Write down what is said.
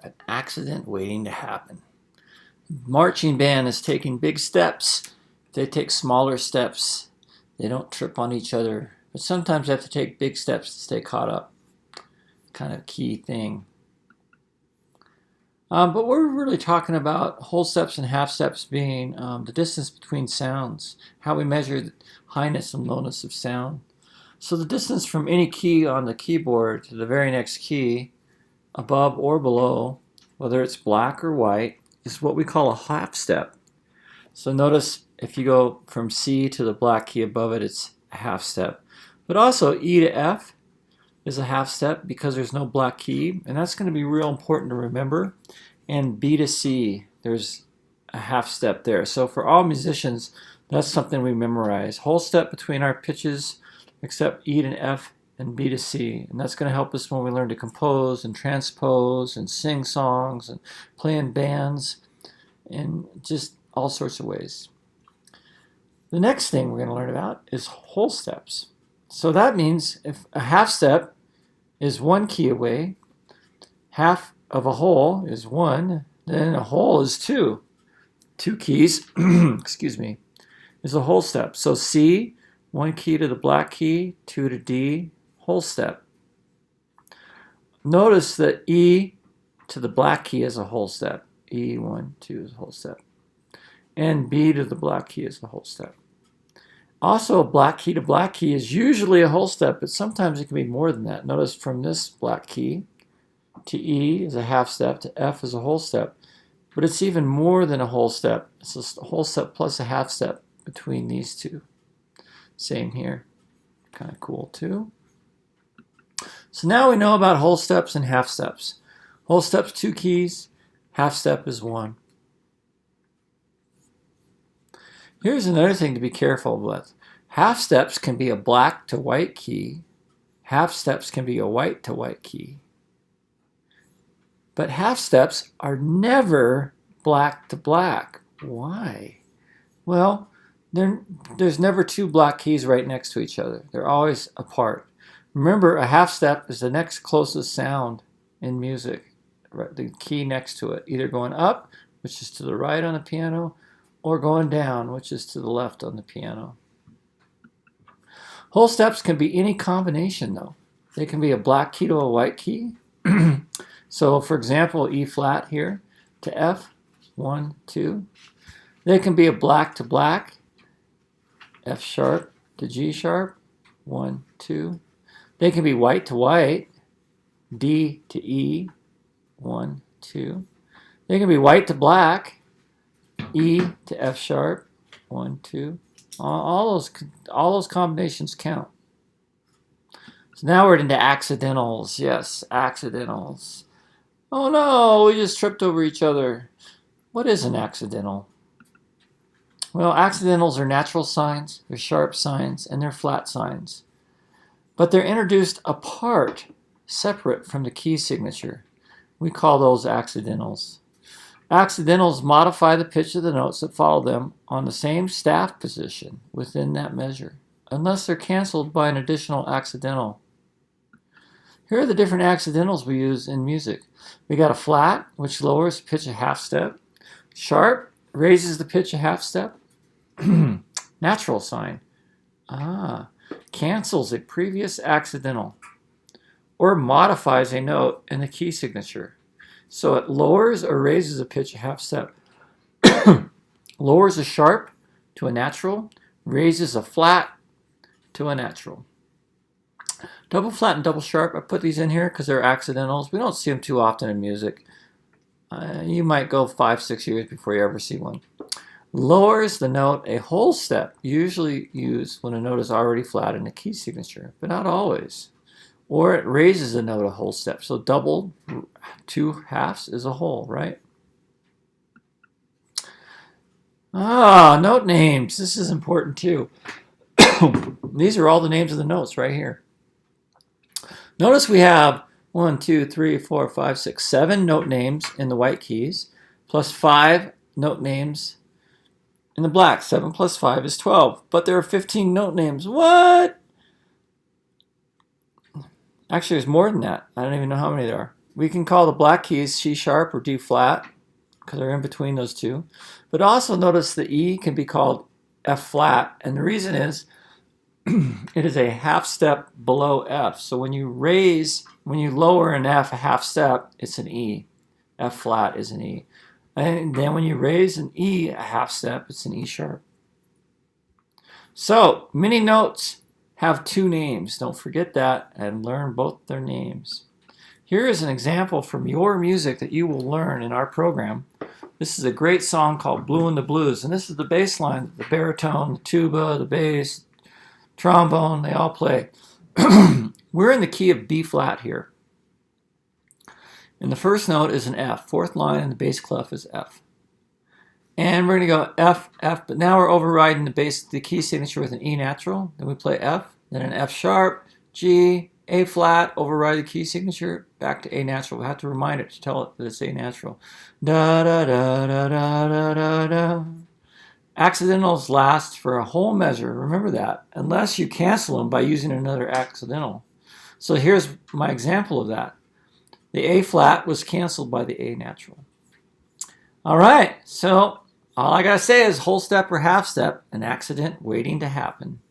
An accident waiting to happen. Marching band is taking big steps. They take smaller steps. They don't trip on each other. But sometimes they have to take big steps to stay caught up. Kind of key thing. But we're really talking about whole steps and half steps being the distance between sounds, how we measure the highness and lowness of sound. So the distance from any key on the keyboard to the very next key, above or below, whether it's black or white, is what we call a half step. So notice if you go from C to the black key above it, it's a half step. But also E to F is a half step because there's no black key, and that's going to be real important to remember. And B to C, there's a half step there. So for all musicians, that's something we memorize. Whole step between our pitches, except E to F and B to C. And that's going to help us when we learn to compose and transpose and sing songs and play in bands in just all sorts of ways. The next thing we're going to learn about is whole steps. So that means if a half step is one key away, half of a whole is one, then a whole is two. Two keys, excuse me, is a whole step. So C, one key to the black key, two to D, whole step. Notice that E to the black key is a whole step. E, 1, 2 is a whole step. And B to the black key is a whole step. Also, black key to black key is usually a whole step, but sometimes it can be more than that. Notice from this black key to E is a half step, to F is a whole step. But it's even more than a whole step. It's a whole step plus a half step between these two. Same here. Kind of cool too. So now we know about whole steps and half steps. Whole steps, 2 keys. Half step is 1. Here's another thing to be careful with. Half steps can be a black to white key. Half steps can be a white to white key. But half steps are never black to black. Why? Well, there's never 2 black keys right next to each other. They're always apart. Remember, a half step is the next closest sound in music, right? The key next to it, either going up, which is to the right on the piano, or going down, which is to the left on the piano. Whole steps can be any combination, though. They can be a black key to a white key. So, for example, E flat here to F, 1, 2. They can be a black to black, F sharp to G sharp, 1, 2. They can be white to white, D to E, 1, 2. They can be white to black, E to F sharp, 1, 2. All those combinations count. So now we're into accidentals. Yes, accidentals. Oh no, we just tripped over each other. What is an accidental? Well, accidentals are natural signs, they're sharp signs, and they're flat signs. But they're introduced apart, separate from the key signature. We call those accidentals. Accidentals modify the pitch of the notes that follow them on the same staff position within that measure, unless they're canceled by an additional accidental. Here are the different accidentals we use in music. We got a flat, which lowers pitch a half step. Sharp raises the pitch a half step. Natural sign. Cancels a previous accidental or modifies a note in the key signature. So it lowers or raises a pitch a half step. Lowers a sharp to a natural, raises a flat to a natural. Double flat and double sharp, I put these in here because they're accidentals. We don't see them too often in music. You might go 5-6 years before you ever see one. Lowers the note a whole step, usually used when a note is already flat in a key signature, but not always. Or it raises the note a whole step. So double 2 halves is a whole, right? Note names. This is important too. These are all the names of the notes right here. Notice we have 1, 2, 3, 4, 5, 6, 7 note names in the white keys, plus 5 note names in the black. 7 plus 5 is 12, but there are 15 note names. What? Actually, there's more than that. I don't even know how many there are. we can call the black keys C sharp or D flat because they're in between those two. But also notice the E can be called F flat, and the reason is it is a half step below F. So when you lower an F a half step, it's an E. F flat is an E. And then when you raise an E a half step, it's an E sharp. So mini notes have two names. Don't forget that and learn both their names. Here is an example from your music that you will learn in our program. This is a great song called Blue in the Blues, and this is the bass line, the baritone, the tuba, the bass, trombone, they all play. We're in the key of B flat here. And the first note is an F. Fourth line in the bass clef is F. And we're going to go F, F, but now we're overriding the key signature with an E natural. Then we play F, then an F sharp, G, A flat, override the key signature, back to A natural. We have to remind it to tell it that it's A natural. Da da da da da da da da. Accidentals last for a whole measure, remember that, unless you cancel them by using another accidental. So here's my example of that. The A flat was canceled by the A natural. All right, so all I gotta say is whole step or half step, an accident waiting to happen.